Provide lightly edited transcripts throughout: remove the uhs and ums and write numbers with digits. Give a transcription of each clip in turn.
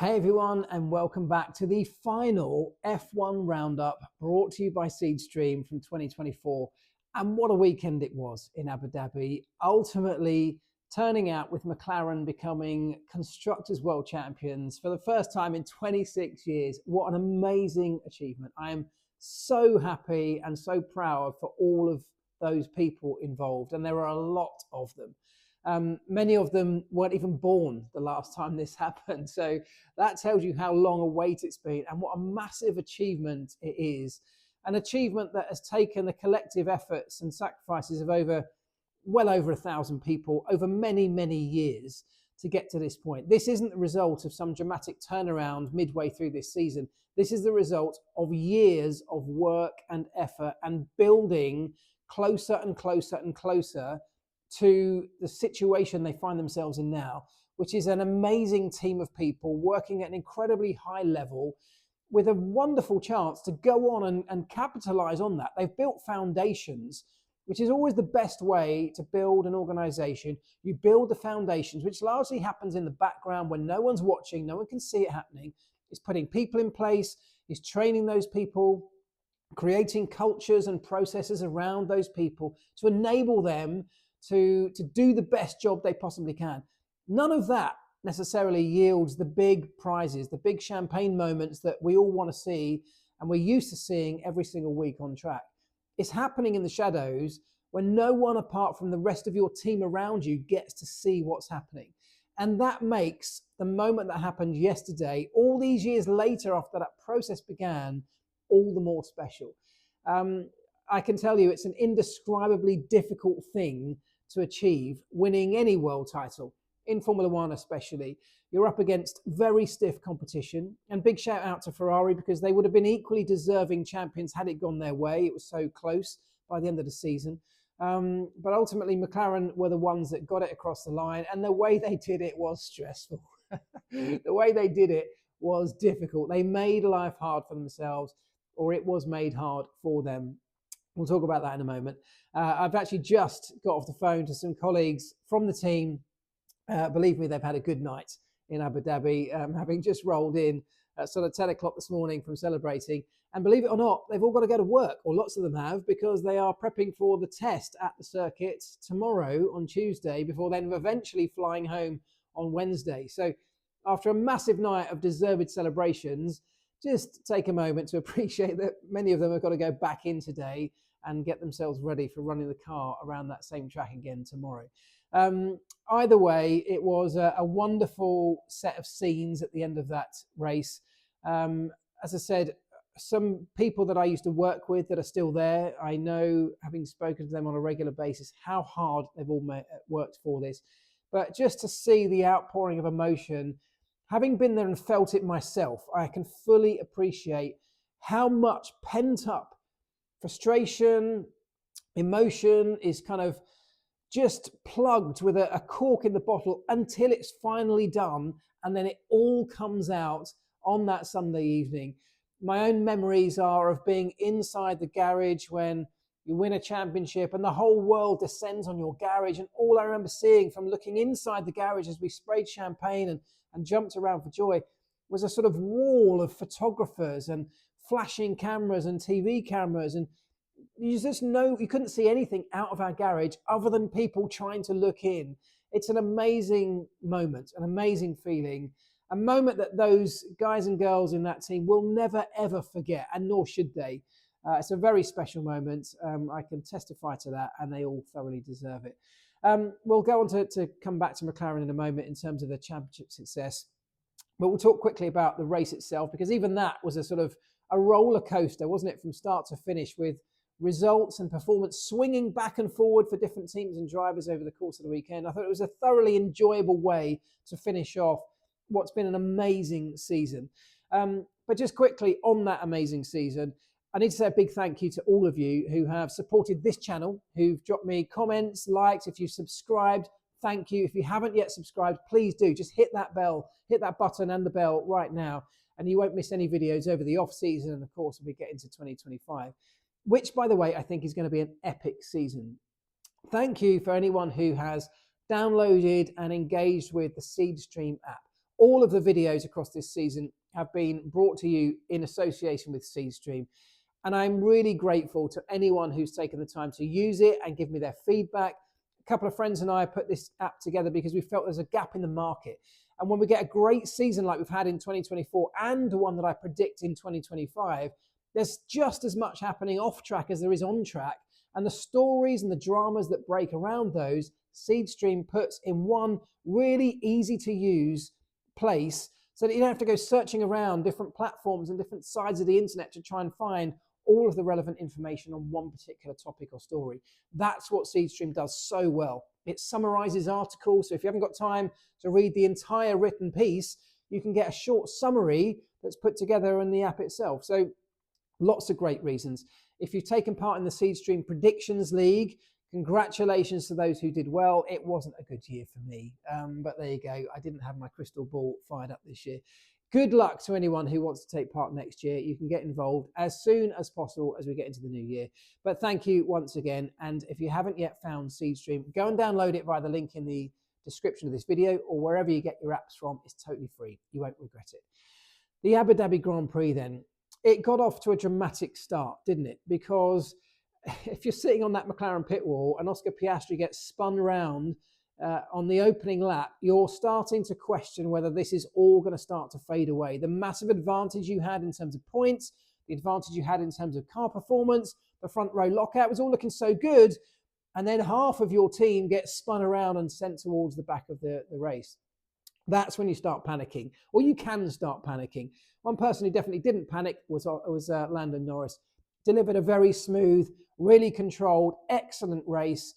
Hey everyone, and welcome back to the final F1 roundup brought to you by Seedstream from 2024. And what a weekend it was in Abu Dhabi, ultimately turning out with McLaren becoming Constructors' World Champions for the first time in 26 years. What an amazing achievement. I am so happy and so proud for all of those people involved, and there are a lot of them. Many of them weren't even born the last time this happened. So that tells you how long a wait it's been and what a massive achievement it is. An achievement that has taken the collective efforts and sacrifices of well over 1,000 people over many, many years to get to this point. This isn't the result of some dramatic turnaround midway through this season. This is the result of years of work and effort and building closer and closer and closer to the situation they find themselves in now, which is an amazing team of people working at an incredibly high level with a wonderful chance to go on and capitalize on that. They've built foundations, which is always the best way to build an organization. You build the foundations, which largely happens in the background when no one's watching, no one can see it happening. It's putting people in place, it's training those people, creating cultures and processes around those people to enable them to do the best job they possibly can. None of that necessarily yields the big prizes, the big champagne moments that we all want to see and we're used to seeing every single week on track. It's happening in the shadows when no one apart from the rest of your team around you gets to see what's happening. And that makes the moment that happened yesterday, all these years later after that process began, all the more special. I can tell you it's an indescribably difficult thing to achieve, winning any world title, in Formula One especially. You're up against very stiff competition, and big shout out to Ferrari because they would have been equally deserving champions had it gone their way. It was so close by the end of the season. But ultimately, McLaren were the ones that got it across the line, and the way they did it was stressful. The way they did it was difficult. They made life hard for themselves, or it was made hard for them. We'll talk about that in a moment. I've actually just got off the phone to some colleagues from the team. Believe me, they've had a good night in Abu Dhabi, having just rolled in at sort of 10 o'clock this morning from celebrating. And believe it or not, they've all got to go to work, or lots of them have, because they are prepping for the test at the circuit tomorrow on Tuesday, before then eventually flying home on Wednesday. So after a massive night of deserved celebrations, just take a moment to appreciate that many of them have got to go back in today and get themselves ready for running the car around that same track again tomorrow. Either way, it was a wonderful set of scenes at the end of that race. As I said, some people that I used to work with that are still there, I know, having spoken to them on a regular basis, how hard they've all worked for this. But just to see the outpouring of emotion, having been there and felt it myself, I can fully appreciate how much pent up frustration, emotion is kind of just plugged with a cork in the bottle until it's finally done, and then it all comes out on that Sunday evening. My own memories are of being inside the garage when you win a championship and the whole world descends on your garage, and all I remember seeing from looking inside the garage as we sprayed champagne and jumped around for joy was a sort of wall of photographers and flashing cameras and TV cameras, and you just know you couldn't see anything out of our garage other than people trying to look in. It's an amazing moment, an amazing feeling, a moment that those guys and girls in that team will never, ever forget, and nor should they. It's a very special moment. I can testify to that, and they all thoroughly deserve it. We'll go on to come back to McLaren in a moment in terms of the championship success. But we'll talk quickly about the race itself, because even that was a sort of a roller coaster, wasn't it, from start to finish, with results and performance swinging back and forward for different teams and drivers over the course of the weekend. I thought it was a thoroughly enjoyable way to finish off what's been an amazing season. But just quickly on that amazing season, I need to say a big thank you to all of you who have supported this channel, who've dropped me comments, likes. If you've subscribed, thank you. If you haven't yet subscribed, please do. Just hit that bell, hit that button and the bell right now, and you won't miss any videos over the off season. And of course, we get into 2025, which, by the way, I think is going to be an epic season. Thank you for anyone who has downloaded and engaged with the Seedstream app. All of the videos across this season have been brought to you in association with Seedstream. And I'm really grateful to anyone who's taken the time to use it and give me their feedback. A couple of friends and I put this app together because we felt there's a gap in the market. And when we get a great season like we've had in 2024 and the one that I predict in 2025, there's just as much happening off track as there is on track. And the stories and the dramas that break around those, Seedstream puts in one really easy to use place so that you don't have to go searching around different platforms and different sides of the internet to try and find all of the relevant information on one particular topic or story. That's what Seedstream does so well. It summarizes articles. So if you haven't got time to read the entire written piece, you can get a short summary that's put together in the app itself. So lots of great reasons. If you've taken part in the Seedstream Predictions League, congratulations to those who did well. It wasn't a good year for me, but there you go. I didn't have my crystal ball fired up this year. Good luck to anyone who wants to take part next year. You can get involved as soon as possible as we get into the new year. But thank you once again. And if you haven't yet found Seedstream, go and download it via the link in the description of this video or wherever you get your apps from. It's totally free. You won't regret it. The Abu Dhabi Grand Prix then, it got off to a dramatic start, didn't it? Because if you're sitting on that McLaren pit wall and Oscar Piastri gets spun round on the opening lap, you're starting to question whether this is all going to start to fade away. The massive advantage you had in terms of points, the advantage you had in terms of car performance, the front row lockout was all looking so good. And then half of your team gets spun around and sent towards the back of the race. That's when you start panicking, or you can start panicking. One person who definitely didn't panic was Lando Norris. Delivered a very smooth, really controlled, excellent race,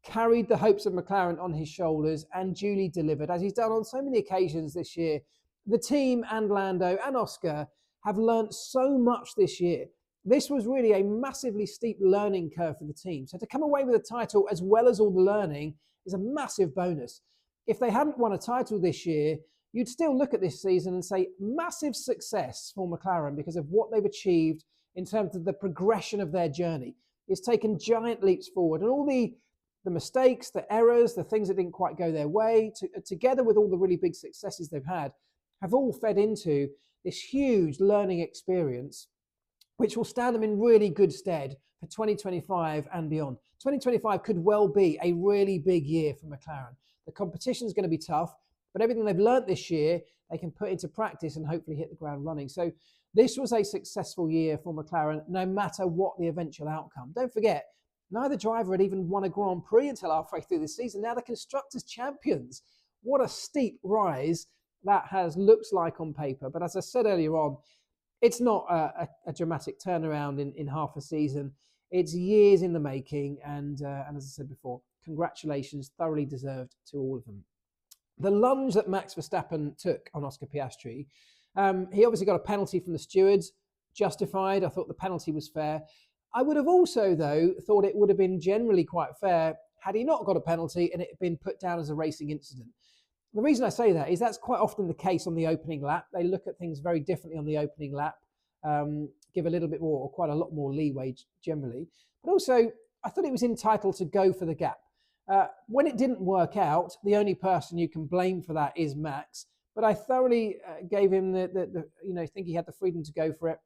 carried the hopes of McLaren on his shoulders and duly delivered, as he's done on so many occasions this year. The team and Lando and Oscar have learnt so much this year. This was really a massively steep learning curve for the team. So to come away with a title as well as all the learning is a massive bonus. If they hadn't won a title this year, you'd still look at this season and say massive success for McLaren because of what they've achieved in terms of the progression of their journey. It's taken giant leaps forward, and all the mistakes, the errors, the things that didn't quite go their way, together with all the really big successes they've had, have all fed into this huge learning experience, which will stand them in really good stead for 2025 and beyond. 2025 could well be a really big year for McLaren. The competition is going to be tough, but everything they've learnt this year, they can put into practice and hopefully hit the ground running. So this was a successful year for McLaren, no matter what the eventual outcome. Don't forget, neither driver had even won a Grand Prix until halfway through the season. Now the Constructors' champions. What a steep rise that looks like on paper. But as I said earlier on, it's not a dramatic turnaround in half a season. It's years in the making. And as I said before, congratulations, thoroughly deserved to all of them. The lunge that Max Verstappen took on Oscar Piastri, he obviously got a penalty from the stewards, justified. I thought the penalty was fair. I would have also, though, thought it would have been generally quite fair had he not got a penalty and it had been put down as a racing incident. The reason I say that is that's quite often the case on the opening lap. They look at things very differently on the opening lap, give a little bit more or quite a lot more leeway generally. But also, I thought he was entitled to go for the gap. When it didn't work out, the only person you can blame for that is Max. But I thoroughly gave him think he had the freedom to go for it,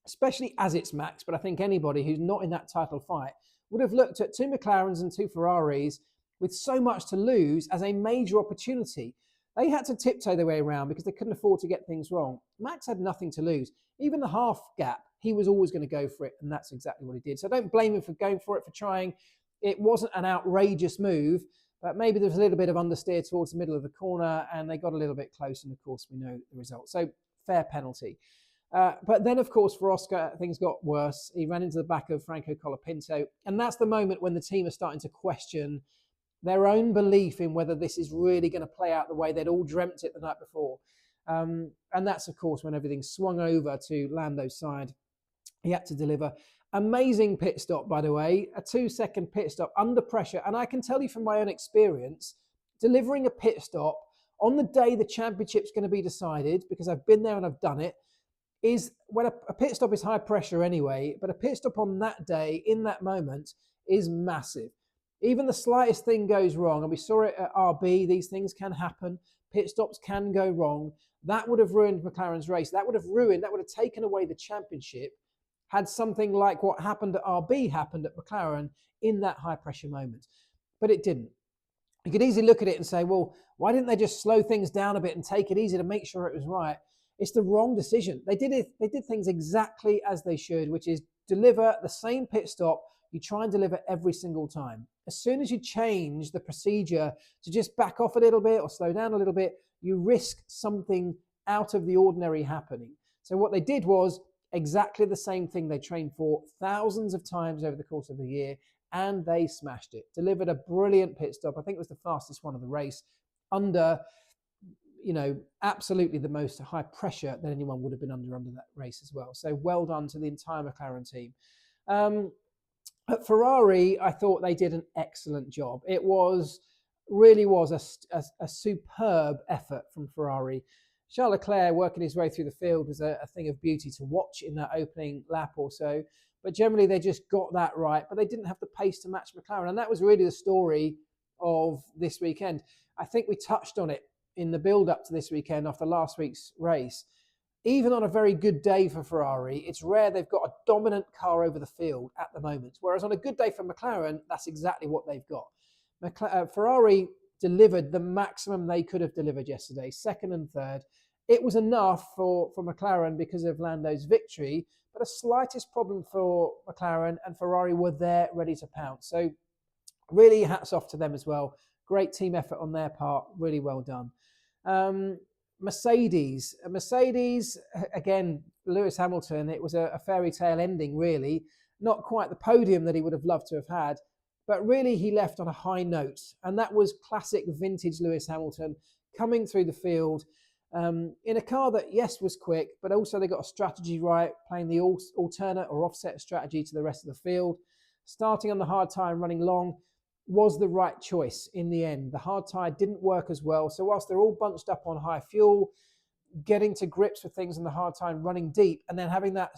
especially as it's Max. But I think anybody who's not in that title fight would have looked at two McLarens and two Ferraris with so much to lose as a major opportunity. They had to tiptoe their way around because they couldn't afford to get things wrong. Max had nothing to lose. Even the half gap, he was always going to go for it, and that's exactly what he did. So don't blame him for going for it, for trying. It wasn't an outrageous move, but maybe there was a little bit of understeer towards the middle of the corner, and they got a little bit close, and of course we know the result. So fair penalty. But then, of course, for Oscar, things got worse. He ran into the back of Franco Colapinto, and that's the moment when the team are starting to question their own belief in whether this is really going to play out the way they'd all dreamt it the night before. And that's, of course, when everything swung over to Lando's side. He had to deliver. Amazing pit stop, by the way, a 2-second pit stop under pressure. And I can tell you from my own experience, delivering a pit stop on the day the championship's going to be decided, because I've been there and I've done it, is when a pit stop is high pressure anyway, but a pit stop on that day, in that moment, is massive. Even the slightest thing goes wrong, and we saw it at RB, these things can happen, Pit stops can go wrong. That would have ruined McLaren's race. That would have taken away the championship had something like what happened at RB happened at McLaren in that high pressure moment. But it didn't. You could easily look at it and say, well, why didn't they just slow things down a bit and take it easy to make sure it was right? It's the wrong decision. They did things exactly as they should, which is deliver the same pit stop. You try and deliver every single time. As soon as you change the procedure to just back off a little bit or slow down a little bit, you risk something out of the ordinary happening. So what they did was exactly the same thing they trained for thousands of times over the course of the year, and they smashed it. Delivered a brilliant pit stop. I think it was the fastest one of the race under, absolutely the most high pressure that anyone would have been under that race as well. So well done to the entire McLaren team. At Ferrari, I thought they did an excellent job. It really was a superb effort from Ferrari. Charles Leclerc working his way through the field was a thing of beauty to watch in that opening lap or so. But generally, they just got that right. But they didn't have the pace to match McLaren. And that was really the story of this weekend. I think we touched on it in the build-up to this weekend after last week's race. Even on a very good day for Ferrari, it's rare they've got a dominant car over the field at the moment. Whereas on a good day for McLaren, that's exactly what they've got. Ferrari delivered the maximum they could have delivered yesterday, second and third. It was enough for McLaren because of Lando's victory, but a slightest problem for McLaren, and Ferrari were there ready to pounce. So really hats off to them as well. Great team effort on their part. Really well done. Mercedes, again, Lewis Hamilton, it was a fairy tale ending, really. Not quite the podium that he would have loved to have had, but really he left on a high note. And that was classic vintage Lewis Hamilton coming through the field in a car that, yes, was quick, but also they got a strategy right, playing the alternate or offset strategy to the rest of the field. Starting on the hard tyre and running long was the right choice in the end. The hard tyre didn't work as well. So whilst they're all bunched up on high fuel, getting to grips with things in the hard tyre and running deep, and then having that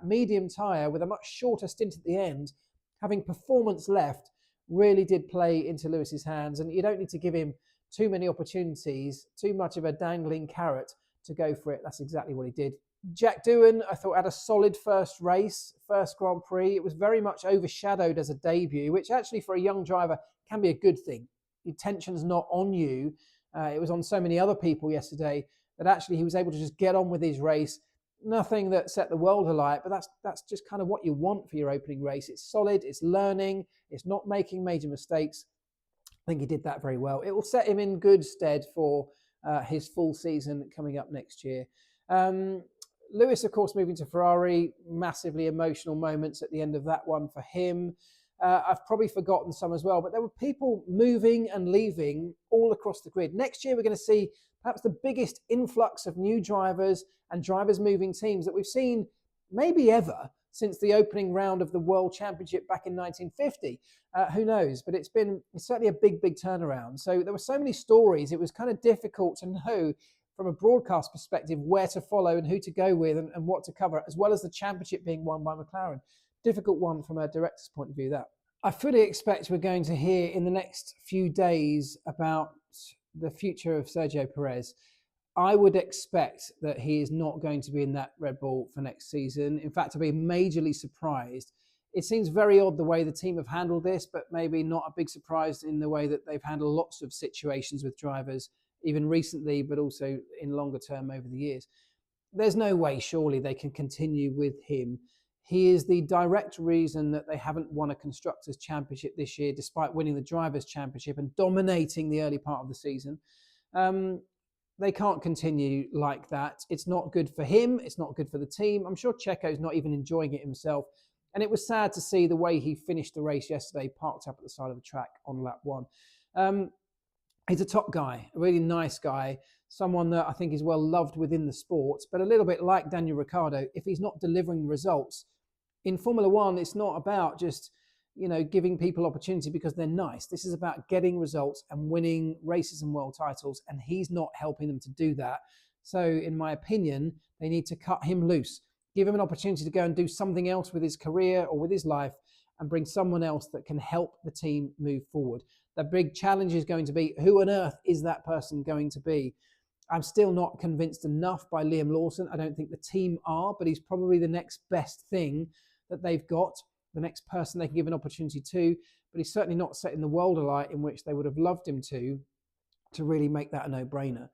medium tyre with a much shorter stint at the end, having performance left, really did play into Lewis's hands. And you don't need to give him too many opportunities, too much of a dangling carrot to go for it. That's exactly what he did. Jack Doohan, I thought, had a solid first race, first Grand Prix. It was very much overshadowed as a debut, which actually for a young driver can be a good thing. Your tension's not on you. It was on so many other people yesterday that actually he was able to just get on with his race. Nothing that set the world alight, but that's just kind of what you want for your opening race. It's solid, it's learning, it's not making major mistakes. I think he did that very well. It will set him in good stead for his full season coming up next year. Lewis, of course, moving to Ferrari, massively emotional moments at the end of that one for him. I've probably forgotten some as well, but there were people moving and leaving all across the grid. Next year, we're going to see perhaps the biggest influx of new drivers and drivers moving teams that we've seen maybe ever since the opening round of the World Championship back in 1950. Who knows? But it's certainly a big, big turnaround. So there were so many stories. It was kind of difficult to know from a broadcast perspective where to follow and who to go with and what to cover, as well as the championship being won by McLaren. Difficult one from a director's point of view, that. I fully expect we're going to hear in the next few days about the future of Sergio Perez. I would expect that he is not going to be in that Red Bull for next season. In fact, I'd be majorly surprised. It seems very odd the way the team have handled this, but maybe not a big surprise in the way that they've handled lots of situations with drivers, even recently, but also in longer term over the years. There's no way, surely, they can continue with him. He is the direct reason that they haven't won a Constructors' Championship this year, despite winning the Drivers' Championship and dominating the early part of the season. They can't continue like that. It's not good for him. It's not good for the team. I'm sure Checo's not even enjoying it himself. And it was sad to see the way he finished the race yesterday, parked up at the side of the track on lap one. He's a top guy, a really nice guy, someone that I think is well loved within the sport, but a little bit like Daniel Ricciardo, if he's not delivering the results, in Formula One, it's not about just, giving people opportunity because they're nice. This is about getting results and winning races and world titles, and he's not helping them to do that. So in my opinion, they need to cut him loose, give him an opportunity to go and do something else with his career or with his life and bring someone else that can help the team move forward. The big challenge is going to be, who on earth is that person going to be? I'm still not convinced enough by Liam Lawson. I don't think the team are, but he's probably the next best thing that they've got, the next person they can give an opportunity to. But he's certainly not setting the world alight in which they would have loved him to really make that a no-brainer.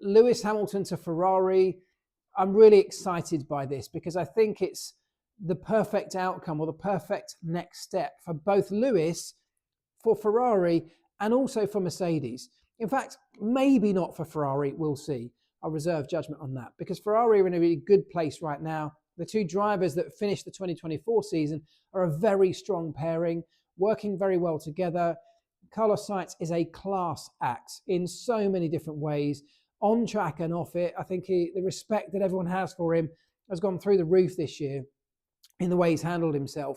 Lewis Hamilton to Ferrari. I'm really excited by this because I think it's the perfect outcome or the perfect next step for both Lewis, for Ferrari, and also for Mercedes. In fact, maybe not for Ferrari, we'll see. I'll reserve judgment on that because Ferrari are in a really good place right now. The two drivers that finished the 2024 season are a very strong pairing, working very well together. Carlos Sainz is a class act in so many different ways, on track and off it. I think the respect that everyone has for him has gone through the roof this year in the way he's handled himself.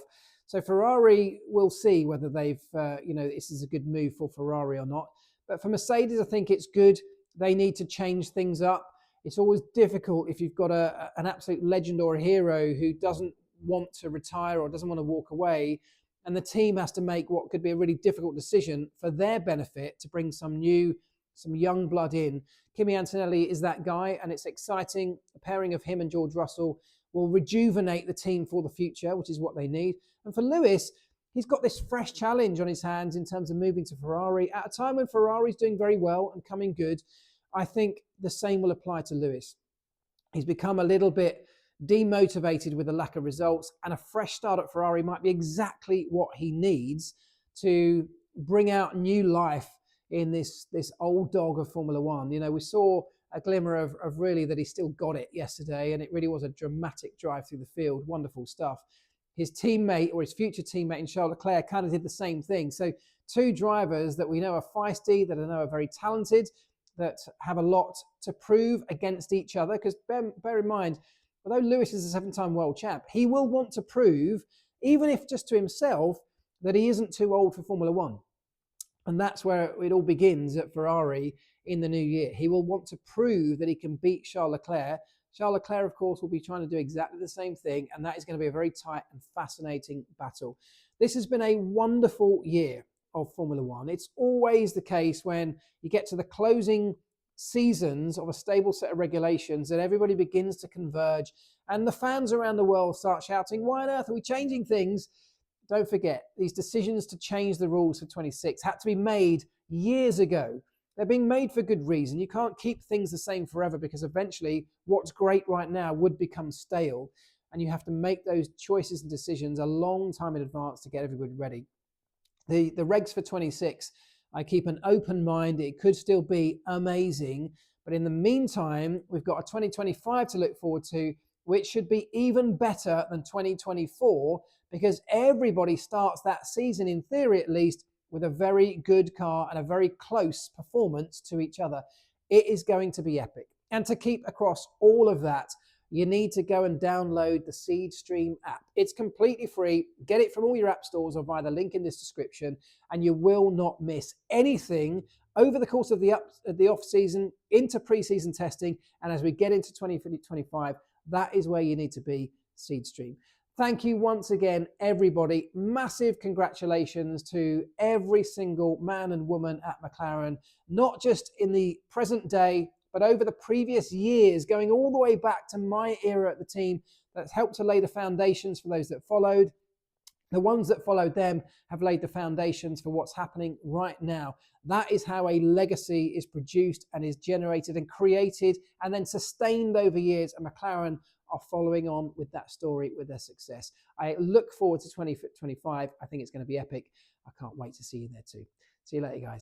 So Ferrari, we'll see whether they've, this is a good move for Ferrari or not. But for Mercedes, I think it's good. They need to change things up. It's always difficult if you've got an absolute legend or a hero who doesn't want to retire or doesn't want to walk away. And the team has to make what could be a really difficult decision for their benefit to bring some young blood in. Kimi Antonelli is that guy, and it's exciting. The pairing of him and George Russell will rejuvenate the team for the future, which is what they need. And for Lewis, he's got this fresh challenge on his hands in terms of moving to Ferrari at a time when Ferrari's doing very well and coming good. I think the same will apply to Lewis. He's become a little bit demotivated with the lack of results, and a fresh start at Ferrari might be exactly what he needs to bring out new life in this old dog of Formula One. You know, we saw a glimmer of really that he still got it yesterday, and it really was a dramatic drive through the field. Wonderful stuff. His teammate, or his future teammate in Charles Leclerc, kind of did the same thing. So two drivers that we know are feisty, that I know are very talented, that have a lot to prove against each other. Because bear in mind, although Lewis is a 7-time world champ, he will want to prove, even if just to himself, that he isn't too old for Formula One. And that's where it all begins at Ferrari in the new year. He will want to prove that he can beat Charles Leclerc. Charles Leclerc, of course, will be trying to do exactly the same thing, and that is going to be a very tight and fascinating battle. This has been a wonderful year of Formula One. It's always the case when you get to the closing seasons of a stable set of regulations that everybody begins to converge, and the fans around the world start shouting, why on earth are we changing things? Don't forget, these decisions to change the rules for 26 had to be made years ago. They're being made for good reason. You can't keep things the same forever because eventually what's great right now would become stale. And you have to make those choices and decisions a long time in advance to get everybody ready. The regs for 26, I keep an open mind. It could still be amazing. But in the meantime, we've got a 2025 to look forward to, which should be even better than 2024 because everybody starts that season, in theory at least, with a very good car and a very close performance to each other. It is going to be epic. And to keep across all of that, you need to go and download the Seedstream app. It's completely free. Get it from all your app stores or via the link in this description, and you will not miss anything over the course of the off-season, into pre-season testing, and as we get into 2025, that is where you need to be, Seedstream. Thank you once again, everybody. Massive congratulations to every single man and woman at McLaren, not just in the present day, but over the previous years, going all the way back to my era at the team. That's helped to lay the foundations for those that followed. The ones that followed them have laid the foundations for what's happening right now. That is how a legacy is produced and is generated and created and then sustained over years. And McLaren are following on with that story, with their success. I look forward to 2025. I think it's going to be epic. I can't wait to see you there too. See you later, guys.